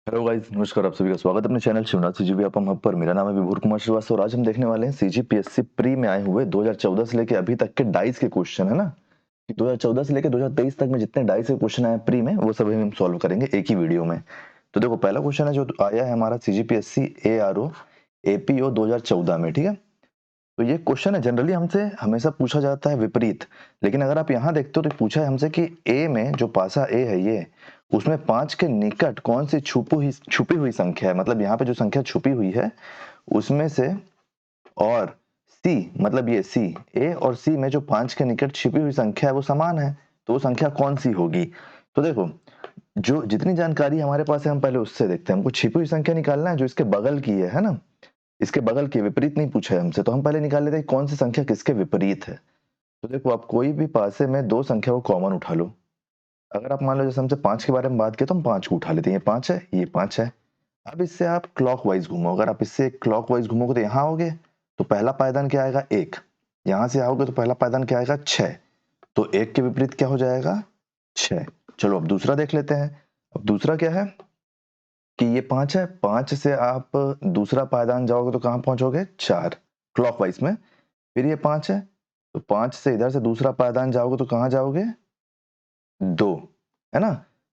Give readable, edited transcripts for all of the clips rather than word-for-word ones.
Hello guys, नमस्कार। आप सभी का स्वागत है अपने चैनल शिवनाथ सीजीपी हब पर। मेरा नाम है विभूर कुमार श्रीवास्तव और आज हम देखने वाले हैं सीजीपीएससी प्री में आए हुए 2014 से लेके अभी तक के डाइस के क्वेश्चन, है ना। 2014 से लेके 2023 तक में जितने डाइस के क्वेश्चन आए प्री में, वो सभी हम सॉल्व करेंगे एक ही वीडियो में। तो देखो, पहला क्वेश्चन है जो आया है हमारा सीजीपीएससी एआरओ एपीओ 2014 में, ठीक है। तो ये क्वेश्चन है, जनरली हमसे हमेशा पूछा जाता है विपरीत, लेकिन अगर आप यहाँ देखते हो तो पूछा है हमसे कि ए में जो पासा ए है ये, उसमें 5 के निकट कौन सी छुपी हुई संख्या है। मतलब यहाँ पे जो संख्या छुपी हुई है उसमें से, और सी मतलब ये सी, ए और सी में जो 5 के निकट छिपी हुई संख्या है वो समान है, तो वो संख्या कौन सी होगी। तो देखो, जो जितनी जानकारी हमारे पास है हम पहले उससे देखते हैं। हमको छिपी हुई संख्या निकालना है जो इसके बगल की है ना। इसके बगल के विपरीत नहीं पूछा है हमसे, तो हम पहले निकाल लेते हैं कौन सी संख्या किसके विपरीत है। तो देखो, आप कोई भी पासे में दो संख्या को कॉमन उठा लो। अगर आप मान लो जैसे हमसे 5 के बारे में बात किया तो हम 5 को उठा लेते हैं, ये 5 है, ये 5 है। अब इससे आप क्लॉकवाइज घूमो। अगर आप इससे क्लॉकवाइज घूमोगे तो यहाँ आओगे तो पहला पायदान क्या आएगा, 1। यहाँ से आओगे तो पहला पायदान क्या आएगा, 6। तो 1 के विपरीत क्या हो जाएगा, 6। चलो अब दूसरा देख लेते हैं। अब दूसरा क्या है कि ये 5 है, 5 से आप दूसरा पायदान जाओगे तो कहाँ पहुंचोगे, 4 क्लॉकवाइज में। फिर ये 5 है, तो 5 से इधर से दूसरा पायदान जाओगे तो कहाँ जाओगे, 2, है ना।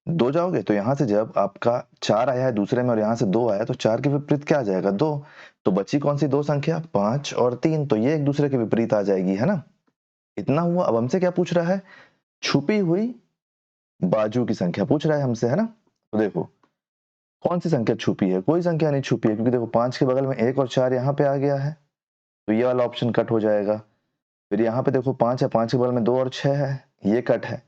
2 जाओगे तो यहाँ से जब आपका 4 आया है दूसरे में और यहाँ से 2 आया तो 4 के विपरीत क्या आ जाएगा, 2। तो बची कौन सी दो संख्या, 5 और 3, तो ये एक दूसरे के विपरीत आ जाएगी, है ना। इतना हुआ। अब हमसे क्या पूछ रहा है, छुपी हुई बाजू की संख्या पूछ रहा है हमसे, है ना। तो देखो, कौन सी संख्या छुपी है, कोई संख्या नहीं छुपी है, क्योंकि देखो 5 के बगल में 1 और 4 यहाँ पे आ गया है, तो ये वाला ऑप्शन कट हो जाएगा। फिर यहाँ पे देखो 5 है, 5 के बगल में 2 और 6 है, ये कट है।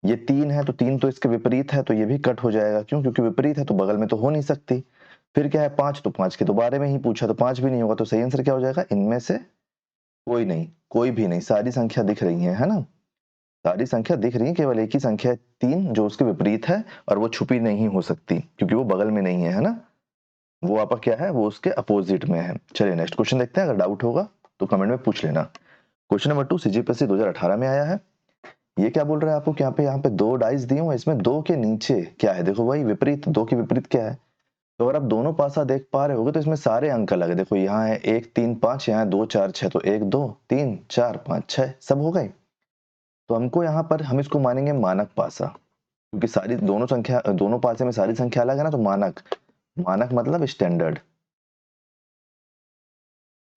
ये 3 है तो 3 तो इसके विपरीत है, तो ये भी कट हो जाएगा। क्यों, क्योंकि विपरीत है तो बगल में तो हो नहीं सकती। फिर क्या है 5, तो 5 के तो बारे में ही पूछा तो 5 भी नहीं होगा। तो सही आंसर क्या हो जाएगा, इनमें से कोई नहीं, कोई भी नहीं। सारी संख्या दिख रही है ना। सारी संख्या दिख रही है, केवल एक ही संख्या है 3 जो उसके विपरीत है, और वो छुपी नहीं हो सकती क्योंकि वो बगल में नहीं है ना। वो आपका क्या है, वो उसके अपोजिट में है। चलिए नेक्स्ट क्वेश्चन देखते हैं। अगर डाउट होगा तो कमेंट में पूछ लेना। क्वेश्चन नंबर 2 सीजीपीएससी 2018 में आया है। ये क्या बोल रहा है आपको कि यहाँ पे दो डाइस दिए हुए, इसमें दो के नीचे क्या है, देखो भाई विपरीत, दो के विपरीत क्या है। तो अगर आप दोनों पासा देख पा रहे होगे तो इसमें सारे अंक अलग है। देखो यहाँ है 1 3 5, यहाँ है 2 4 6, तो 1 2 3 4 5 6 सब हो गए। तो हमको यहाँ पर हम इसको मानेंगे मानक पासा, क्योंकि सारी दोनों संख्या, दोनों पासे में सारी संख्या अलग है ना। तो मानक, मानक मतलब स्टैंडर्ड,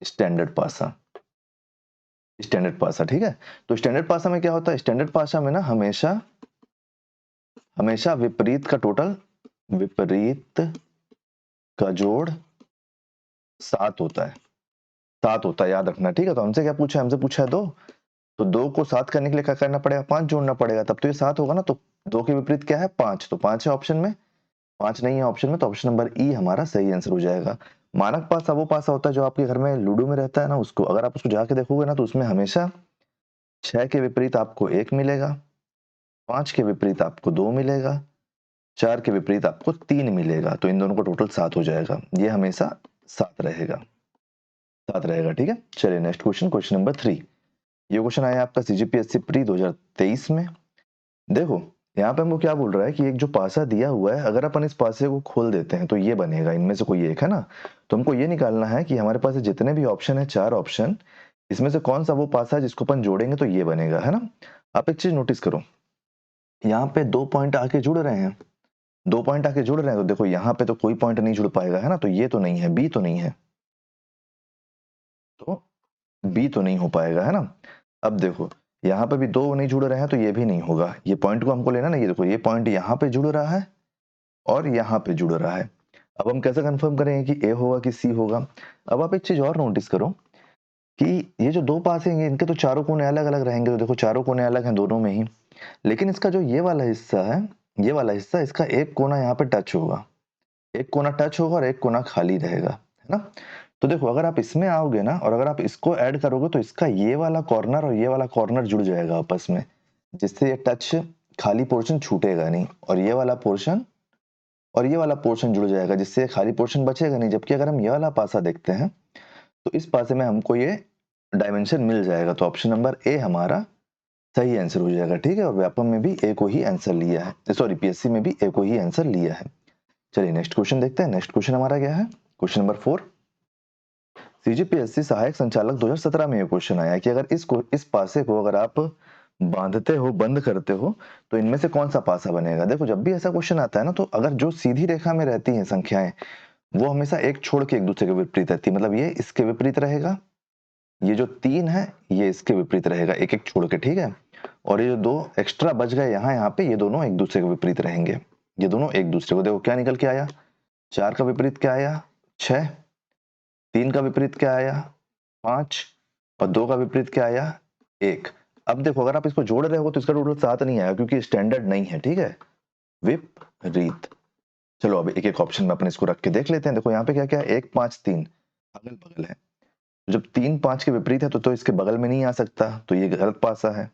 स्टैंडर्ड पासा, स्टैंडर्ड पासा, ठीक है। तो स्टैंडर्ड पासा में क्या होता है, स्टैंडर्ड पासा में ना हमेशा हमेशा विपरीत का टोटल, विपरीत का जोड़ 7 होता है, 7 होता है, याद रखना, ठीक है। तो हमसे क्या पूछा है, हमसे पूछा है 2, तो 2 को 7 करने के लिए क्या करना पड़ेगा, 5 जोड़ना पड़ेगा, तब तो ये 7 होगा ना। तो 2 के विपरीत क्या है, 5, तो 5 है ऑप्शन में, 5 नहीं है ऑप्शन में, तो ऑप्शन नंबर ई हमारा सही आंसर हो जाएगा। मानक पासा वो पासा होता है जो आपके घर में लूडो में रहता है ना, उसको अगर आप उसको जाके देखोगे ना तो उसमें हमेशा 6 के विपरीत आपको 1 मिलेगा, 5 के विपरीत आपको 2 मिलेगा, 4 के विपरीत आपको 3 मिलेगा, तो इन दोनों का टोटल 7 हो जाएगा। ये हमेशा 7 रहेगा, 7 रहेगा, ठीक है। चलिए नेक्स्ट क्वेश्चन, क्वेश्चन नंबर 3। ये क्वेश्चन आया आपका सीजीपीएससी प्री 2023 में। देखो, यहाँ पे हमको क्या बोल रहा है कि एक जो पासा दिया हुआ है, अगर अपन इस पासे को खोल देते हैं तो ये बनेगा, इनमें से कोई एक, है ना। तो हमको ये निकालना है कि हमारे पास जितने भी ऑप्शन है, 4 ऑप्शन, इसमें से कौन सा वो पासा है जिसको अपन जोड़ेंगे तो ये बनेगा, है ना। आप एक चीज नोटिस करो, यहाँ पे 2 पॉइंट आके जुड़ रहे हैं, 2 पॉइंट आके जुड़ रहे हैं, तो देखो यहाँ पे तो कोई पॉइंट नहीं जुड़ पाएगा, है ना। तो ये तो नहीं है, बी तो नहीं है, तो बी तो नहीं हो पाएगा, है ना। अब देखो, यहाँ पे भी 2 नहीं जुड़ रहे हैं तो ये भी नहीं होगा। ये पॉइंट को हमको लेना ना, ये देखो ये पॉइंट यहाँ पे जुड़ रहा है और यहाँ पे जुड़ रहा है। अब हम कैसे कंफर्म करेंगे कि ए होगा कि सी होगा। अब आप एक चीज और नोटिस करो कि ये जो दो पास हैं इनके तो चारों कोने अलग अलग रहेंगे, तो देखो चारों कोने अलग हैं दोनों में ही, लेकिन इसका जो ये वाला हिस्सा है, ये वाला हिस्सा, इसका एक कोना यहाँ पे टच होगा, एक कोना टच होगा और एक कोना खाली रहेगा, है ना। तो देखो, अगर आप इसमें आओगे ना और अगर आप इसको ऐड करोगे तो इसका ये वाला कॉर्नर और ये वाला कॉर्नर जुड़ जाएगा आपस में, जिससे ये टच खाली पोर्शन छूटेगा नहीं, और ये वाला पोर्शन और ये वाला पोर्शन जुड़ जाएगा, जिससे खाली पोर्शन बचेगा नहीं। जबकि अगर हम ये वाला पासा देखते हैं तो इस पासे में हमको ये डायमेंशन मिल जाएगा, तो ऑप्शन नंबर ए हमारा सही आंसर हो जाएगा, ठीक है। और व्यापम में भी ए को ही आंसर लिया है, सॉरी पीएससी में भी ए को ही आंसर लिया है। चलिए नेक्स्ट क्वेश्चन देखते हैं। नेक्स्ट क्वेश्चन हमारा क्या है, क्वेश्चन नंबर 4। सीजीपीएससी सहायक संचालक 2017 में ये क्वेश्चन आया कि अगर इस पासे को अगर आप बांधते हो, बंद करते हो, तो इनमें से कौन सा पासा बनेगा। देखो जब भी ऐसा क्वेश्चन आता है ना, तो अगर जो सीधी रेखा में रहती हैं संख्याएं, वो हमेशा एक छोड़ के एक दूसरे के विपरीत रहती है। मतलब ये इसके विपरीत रहेगा, ये जो 3 है ये इसके विपरीत रहेगा, एक एक छोड़ के, ठीक है। और ये जो 2 एक्स्ट्रा बच गए यहाँ पे, ये दोनों एक दूसरे के विपरीत रहेंगे। ये दोनों एक दूसरे को, देखो क्या निकल के आया, 4 का विपरीत क्या आया 6, 3 का विपरीत क्या आया 5, और 2 का विपरीत क्या आया 1। अब देखो अगर आप इसको जोड़ रहे हो तो इसका टोटल 7 नहीं आएगा, क्योंकि स्टैंडर्ड नहीं है, ठीक है, विपरीत। चलो अब एक एक ऑप्शन में अपन इसको रख के देख लेते हैं। देखो यहाँ पे क्या क्या है, 1 5 3 अगल बगल है। जब 3 5 के विपरीत है तो इसके बगल में नहीं आ सकता, तो ये गलत पासा है।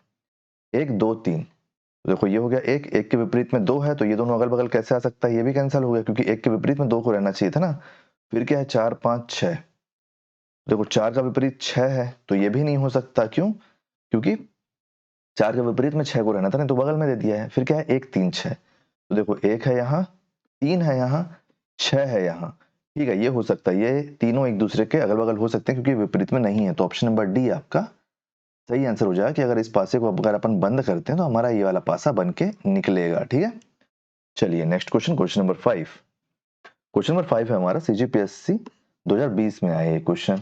1 2 3, तो देखो ये हो गया 1, 1 के विपरीत में 2 है, तो ये दोनों अगल बगल कैसे आ सकता है, ये भी कैंसिल हो गया, क्योंकि 1 के विपरीत में 2 को रहना चाहिए था ना। फिर क्या है 4 5 6, देखो 4 का विपरीत 6 है, तो ये भी नहीं हो सकता। क्यों, क्योंकि 4 के विपरीत में 6 को रहना था ना, तो बगल में दे दिया है। फिर क्या है 1 3 6, तो देखो 1 है यहाँ, 3 है यहाँ, 6 है यहाँ, ठीक है, ये हो सकता है। ये तीनों एक दूसरे के अगल बगल हो सकते हैं, क्योंकि विपरीत में नहीं है। तो ऑप्शन नंबर डी आपका सही आंसर हो जाएगा कि अगर इस पासे को अगर अपन बंद करते हैं तो हमारा ये वाला पासा बन के निकलेगा, ठीक है। चलिए next question, question number 5। Question number 5 है हमारा, सीजीपीएससी 2020 में आया ये क्वेश्चन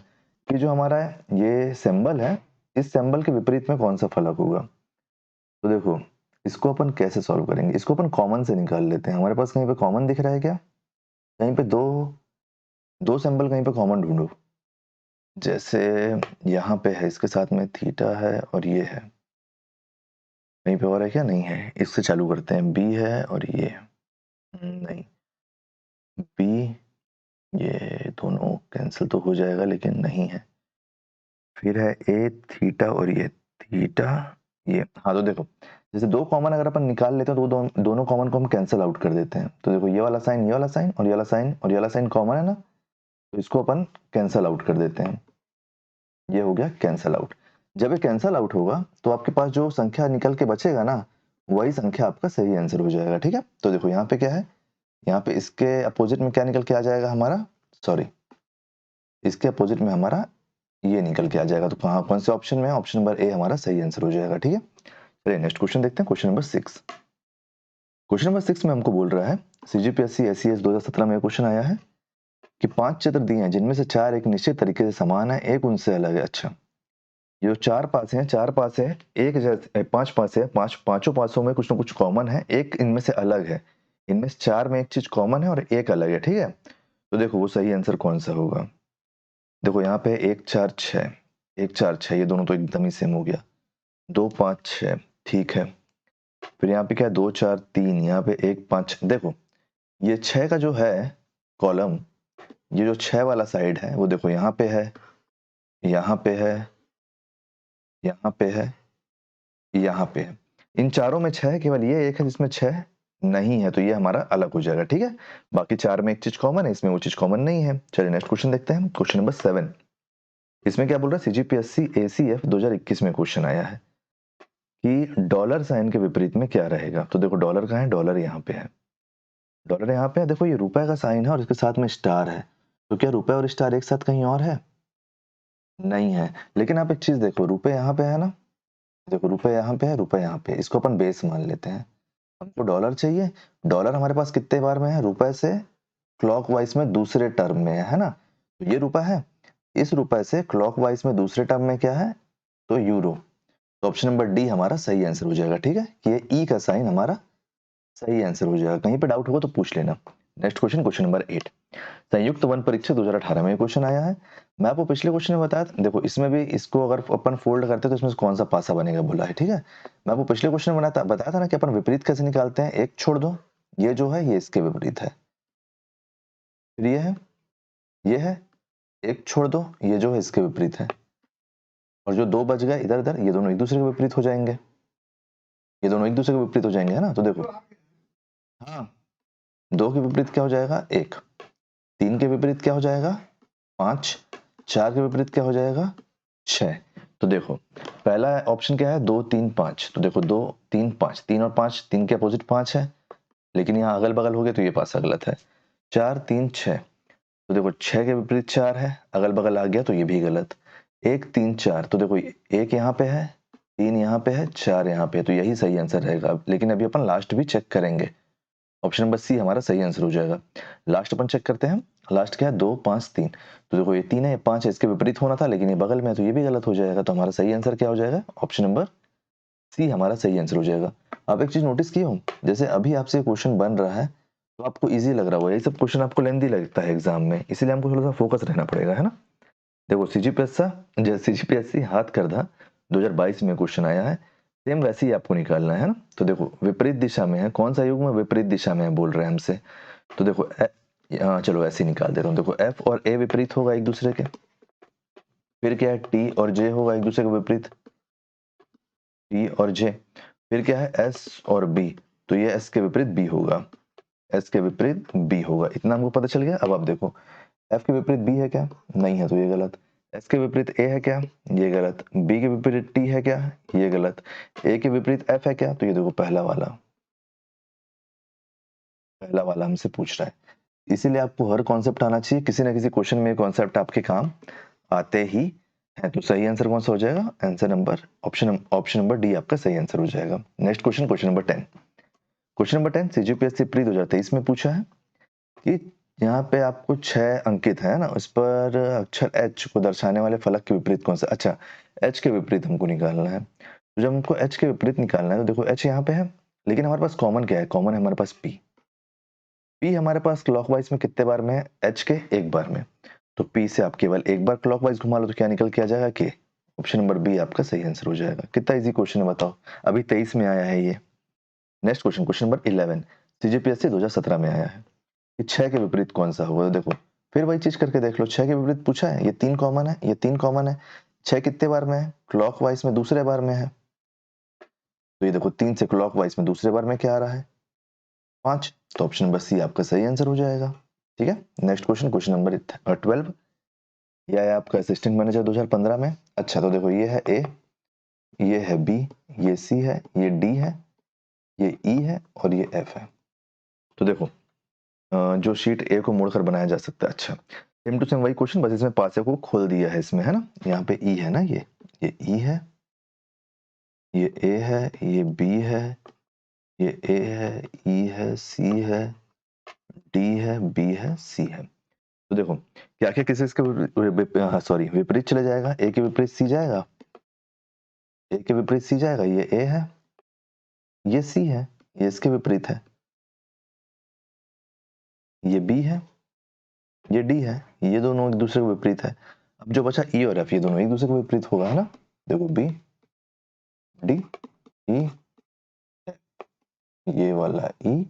कि जो हमारा ये सिंबल है, इस सिंबल के विपरीत में कौन सा फलक होगा। तो देखो इसको अपन कैसे सॉल्व करेंगे, इसको अपन कॉमन से निकाल लेते हैं। हमारे पास कहीं पे कॉमन दिख रहा है क्या, कहीं पे दो सिंबल कहीं पे कॉमन ढूंढो। जैसे यहाँ पे है, इसके साथ में थीटा है और ये है, कहीं पे और है क्या, नहीं है। इससे चालू करते हैं, बी है और ये नहीं, बी, ये दोनों कैंसिल तो हो जाएगा लेकिन नहीं है। फिर है ए थीटा और ये थीटा, ये हाँ। तो देखो जैसे दो कॉमन अगर अपन निकाल लेते हैं तो दोनों कॉमन को हम कैंसिल आउट कर देते हैं। तो देखो ये वाला साइन, ये वाला साइन और ये वाला साइन और ये वाला साइन कॉमन है ना, तो इसको अपन कैंसिल आउट कर देते हैं। ये हो गया कैंसिल आउट। जब ये कैंसिल आउट होगा तो आपके पास जो संख्या निकल के बचेगा ना, वही संख्या आपका सही आंसर हो जाएगा, ठीक है। तो देखो यहाँ पे क्या है, यहाँ पे इसके अपोजिट में क्या निकल के आ जाएगा हमारा, सॉरी, इसके अपोजिट में हमारा ये निकल के आ जाएगा। तो कहाँ कौन से ऑप्शन में है, ऑप्शन नंबर ए हमारा सही आंसर हो जाएगा, ठीक है। चलिए नेक्स्ट क्वेश्चन देखते हैं, क्वेश्चन नंबर 6। क्वेश्चन नंबर 6 में हमको बोल रहा है, सीजीपीएससी एससीएस 2017 में क्वेश्चन आया है कि 5 चित्र दिए हैं जिनमें से 4 एक निश्चित तरीके से समान है, एक उनसे अलग है। अच्छा, ये जो 4 पासे हैं, 4 पासे हैं एक जैसे, 5 पासे हैं, पांचों पासों में कुछ ना कुछ कॉमन है, एक इनमें से अलग है। इनमें से 4 में एक चीज कॉमन है और एक अलग है, ठीक है। तो देखो वो सही आंसर कौन सा होगा। देखो यहाँ पे 1 4 6, 1 4 6, ये दोनों तो एकदम ही सेम हो गया। 2 5 6, ठीक है। फिर यहाँ पे क्या है 2 4 3, यहाँ पे 1 5, देखो ये 6 का जो है कॉलम, ये जो 6 वाला साइड है वो देखो यहाँ पे है, यहाँ पे है, यहाँ पे है, यहाँ पे है। इन चारों में 6 केवल ये एक है जिसमें 6 नहीं है, तो ये हमारा अलग हो जाएगा, ठीक है। बाकी 4 में एक चीज कॉमन है, इसमें वो चीज कॉमन नहीं है। चलिए नेक्स्ट क्वेश्चन देखते हैं, क्वेश्चन नंबर 7। इसमें क्या बोल रहा है, सीजीपीएससी एसीएफ 2021 में क्वेश्चन आया है कि डॉलर साइन के विपरीत में क्या रहेगा। तो देखो डॉलर कहाँ है, डॉलर यहाँ पे है, डॉलर यहाँ पे है। देखो ये रुपए का साइन है और इसके साथ में स्टार है, तो क्या रुपए और स्टार एक साथ कहीं और है, नहीं है। लेकिन आप एक चीज देखो, रुपए यहाँ पे है ना, देखो रुपए यहाँ पे है, रुपए यहाँ पे, इसको अपन बेस मान लेते हैं। हमको डॉलर चाहिए, डॉलर हमारे पास कितने बार में है, रुपए से क्लॉकवाइज में दूसरे टर्म में है ना, तो ये रुपए है। इस रुपए से क्लॉकवाइज में दूसरे टर्म में क्या है, तो यूरो। तो ऑप्शन नंबर डी हमारा सही आंसर हो जाएगा, ठीक है। कि ये ई का साइन हमारा सही आंसर हो जाएगा। कहीं पे डाउट होगा तो पूछ लेना। Next question, question number 8। संयुक्त वन परीक्षा 2018 में क्वेश्चन आया है। मैं आपको पिछले क्वेश्चन में बताया था, देखो इसमें भी इसको अगर अपन फोल्ड करते तो इसमें से कौन सा पासा बनेगा बोला है, ठीक है। मैं आपको पिछले क्वेश्चन में बताया था ना कि अपन विपरीत कैसे निकालते हैं, एक छोड़ दो, ये जो है ये इसके विपरीत है, फिर ये है, ये है, एक छोड़ दो, ये जो है इसके विपरीत है, और जो दो बच गए इधर इधर, ये दोनों एक दूसरे के विपरीत हो जाएंगे, ये दोनों एक दूसरे के विपरीत हो जाएंगे, है ना। तो देखो हाँ, 2 के विपरीत क्या हो जाएगा 1, 3 के विपरीत क्या हो जाएगा 5, 4 के विपरीत क्या हो जाएगा 6। तो देखो पहला ऑप्शन क्या है 2 3 5, तो देखो 2 3 5, 3 और 5, 3 के अपोजिट 5 है, लेकिन यहाँ अगल बगल हो गए तो ये पासा गलत है। 4 3 6, तो देखो 6 के विपरीत 4 है, अगल बगल आ गया तो ये भी गलत। 1 3 4, तो देखो 1 यहाँ पे है, 3 यहाँ पे है, 4 यहाँ पे है, तो यही सही आंसर रहेगा। लेकिन अभी अपन लास्ट भी चेक करेंगे। ऑप्शन नंबर सी हमारा सही आंसर हो जाएगा। लास्ट अपन चेक करते हैं। लास्ट क्या है, 2 5 3, तो देखो ये 3 है, ये 5 है, इसके विपरीत होना था, लेकिन ये बगल में है तो ये भी गलत हो जाएगा। तो हमारा सही आंसर क्या हो जाएगा, ऑप्शन नंबर सी हमारा सही आंसर हो जाएगा। आप एक चीज नोटिस किए हो, जैसे अभी आपसे क्वेश्चन बन रहा है तो आपको इजी लग रहा होगा, ये सब क्वेश्चन आपको लेंदी लगता है एग्जाम में, इसीलिए हमको थोड़ा सा फोकस रहना पड़ेगा, है ना। देखो सीजीपीएससी हाथ करदा 2022 में क्वेश्चन आया है, सेम वैसे ही आपको निकालना है ना। तो देखो विपरीत दिशा में है, कौन सा युग में विपरीत दिशा में है बोल रहे हैं हमसे। तो देखो चलो ऐसे ही निकाल दे रहा हूँ। देखो एफ और ए विपरीत होगा एक दूसरे के, फिर क्या है टी और जे होगा एक दूसरे के विपरीत, टी और जे। फिर क्या है एस और बी, तो ये एस के विपरीत बी होगा, एस के विपरीत बी होगा। इतना हमको पता चल गया। अब आप देखो एफ के विपरीत बी है क्या, नहीं है तो ये गलत। एस के विपरीत ए है क्या, ये गलत। बी के विपरीत टी है क्या, ये गलत। ए के विपरीत एफ है क्या, तो ये देखो पहला वाला हमसे पूछ रहा है। इसीलिए आपको हर कॉन्सेप्ट आना चाहिए, किसी ना किसी क्वेश्चन में कॉन्सेप्ट आपके काम आते ही है। तो सही आंसर कौन सा हो जाएगा, answer number option number D आपका सही आंसर हो जाएगा। Next question, question number 10। Question number 10 CGPSC pre 2023 में पूछा है कि यहाँ पे आपको 6 अंकित है ना, उस पर अक्षर एच को दर्शाने वाले फलक के विपरीत कौन सा। अच्छा, एच के विपरीत हमको निकालना है। तो जब हमको एच के विपरीत निकालना है तो देखो एच यहाँ पे है, लेकिन हमारे पास कॉमन क्या है, कॉमन है हमारे पास पी। पी हमारे पास क्लॉकवाइज में कितने बार में है, एच के एक बार में। तो पी से आप केवल एक बार क्लॉकवाइज घुमा लो तो क्या निकल के आ जाएगा, के। ऑप्शन नंबर बी आपका सही आंसर हो जाएगा। कितना इजी क्वेश्चन है बताओ, अभी 23 में आया है ये। Next question, question number 11 CGPSC 2017 में आया है कि 6 के विपरीत कौन सा होगा। तो देखो फिर वही चीज करके देख लो, 6 के विपरीत पूछा है, ये 3 कॉमन है, ये 3 कॉमन है। 6 कितने बार में है, क्लॉकवाइज में दूसरे बार में है, तो ये देखो 3 से क्लॉकवाइज में दूसरे बार में क्या आ रहा है, 5। तो ऑप्शन नंबर सी आपका सही आंसर हो जाएगा। ठीक है। नेक्स्ट क्वेश्चन, क्वेश्चन नंबर 12, यह है आपका असिस्टेंट मैनेजर 2015 में। अच्छा तो देखो ये है ए, ये है बी, ये सी है, ये डी है, ये ई है और ये एफ है। तो देखो जो शीट ए को मोड़कर बनाया जा सकता है। अच्छा सेम टू सेम वही क्वेश्चन, बस इसमें पासे को खोल दिया है इसमें, है ना। यहाँ पे ई है ना, ये ई है, ये ए है, ये बी है, ये ए है, ई है, सी है, डी है, बी है, सी है। तो देखो क्या क्या किसी इसके सॉरी विपरीत चले जाएगा, ए के विपरीत सी जाएगा, ए के विपरीत सी जाएगा, ये ए है, ये सी है, ये इसके विपरीत है, ये बी है, ये डी है, ये दोनों एक दूसरे के विपरीत है। अब जो बचा ई और एफ, ये दोनों एक दूसरे के विपरीत होगा, है ना। देखो बी डी ई, ये वाला ई,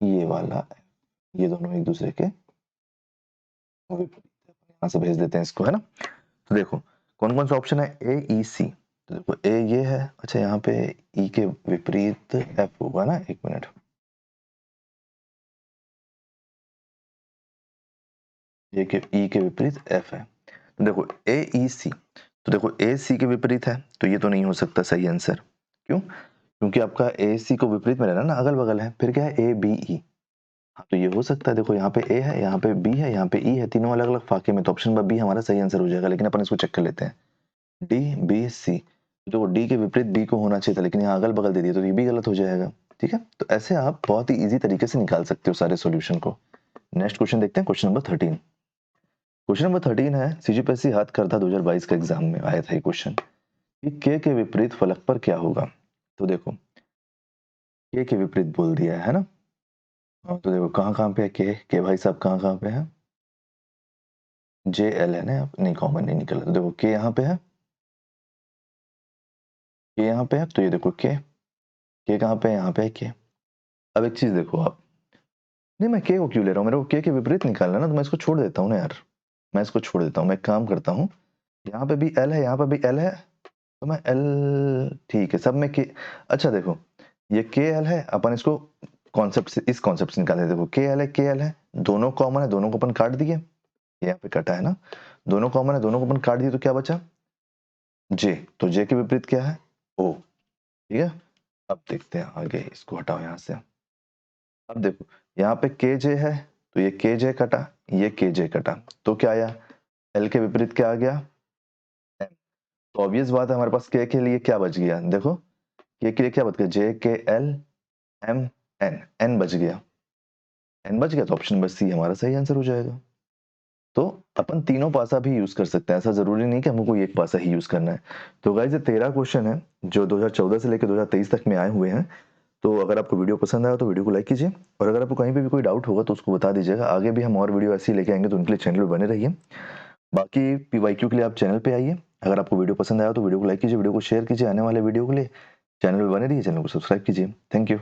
ये वाला एफ, ये दोनों एक दूसरे के विपरीत है। यहाँ से भेज देते हैं इसको, है ना। तो देखो कौन कौन सा ऑप्शन है, ए ई सी। तो देखो ए ये है, अच्छा यहाँ पे ई के विपरीत एफ होगा ना, एक मिनट। ए के ई के विपरीत एफ है, तो देखो ए ई सी। तो देखो ए सी के विपरीत है, तो ये तो नहीं हो सकता सही आंसर। क्यों, क्योंकि आपका ए सी को विपरीत में रहना ना, अगल बगल है। फिर क्या है, ए बी ई, हाँ तो ये हो सकता है। देखो यहाँ पे ए है, यहाँ पे बी है, यहाँ पे ई है, तीनों अलग अलग फाके में, तो ऑप्शन नंबर बी हमारा सही आंसर हो जाएगा। लेकिन अपन इसको चेक कर लेते हैं, डी बी सी। देखो डी के विपरीत बी को होना चाहिए था, लेकिन यहाँ अगल बगल दे दिया तो ये भी गलत हो जाएगा। ठीक है, तो ऐसे आप बहुत ही ईजी तरीके से निकाल सकते हो सारे सोल्यूशन को। नेक्स्ट क्वेश्चन देखते हैं, क्वेश्चन नंबर 13। क्वेश्चन नंबर 13 है, सीजीपीएससी हाथ करता 2022 के एग्जाम में आया था ये क्वेश्चन कि के विपरीत फलक पर क्या होगा। तो देखो के विपरीत बोल दिया है ना। हाँ, तो देखो कहाँ कहाँ पे है के भाई साहब कहाँ कहाँ पे है, जे एल है ना, नहीं कॉमन नहीं निकला। तो देखो के यहाँ पे है, के यहाँ पे है, तो ये देखो के कहाँ पे है, यहाँ पे है के। अब एक चीज देखो आप, नहीं मैं के को क्यों ले रहा हूँ, मेरे को के विपरीत निकालना है ना, तो मैं इसको छोड़ देता हूँ ना यार। मैं इसको छोड़ देता हूँ, मैं एक काम करता हूँ, यहाँ पे भी एल है, यहाँ पे भी एल है, तो मैं एल, ठीक है सब में के। अच्छा देखो ये के एल है, अपन इसको कॉन्सेप्ट से, इस कॉन्सेप्ट से निकालते हैं। देखो के एल है, दोनों कॉमन है, दोनों को अपन काट दिए, यहाँ पे कटा है ना, दोनों कॉमन है, दोनों को अपन काट दिए, तो क्या बचा, जे। तो जे के विपरीत क्या है, ओ। ठीक है, अब देखते हैं आगे, इसको हटाओ यहाँ से। अब देखो यहाँ पे के जे है, तो ये के जे कटा, ये के जे कटा, तो क्या आया, एल के विपरीत क्या आ गया, एम। तो ऑब्वियस बात है हमारे पास के लिए क्या बच गया, देखो के लिए क्या बच गया, जे के एल एम एन, एन बच गया, एन बच गया, तो ऑप्शन नंबर सी हमारा सही आंसर हो जाएगा। तो अपन तीनों पासा भी यूज कर सकते हैं, ऐसा जरूरी नहीं कि हमको कोई एक पासा ही यूज करना है। तो गाइस ये 13 क्वेश्चन है जो 2014 से लेकर 2023 तक में आए हुए हैं। तो अगर आपको वीडियो पसंद आया तो वीडियो को लाइक कीजिए, और अगर आपको कहीं पे भी कोई डाउट होगा तो उसको बता दीजिएगा, आगे भी हम और वीडियो ऐसी लेके आएंगे, तो उनके लिए चैनल पे बने रहिए। बाकी पीवाईक्यू के लिए आप चैनल पे आइए, अगर आपको वीडियो पसंद आया तो वीडियो को लाइक कीजिए, वीडियो को शेयर कीजिए, आने वाले वीडियो के लिए चैनल पे बने रहिए, चैनल को सब्सक्राइब कीजिए। Thank you.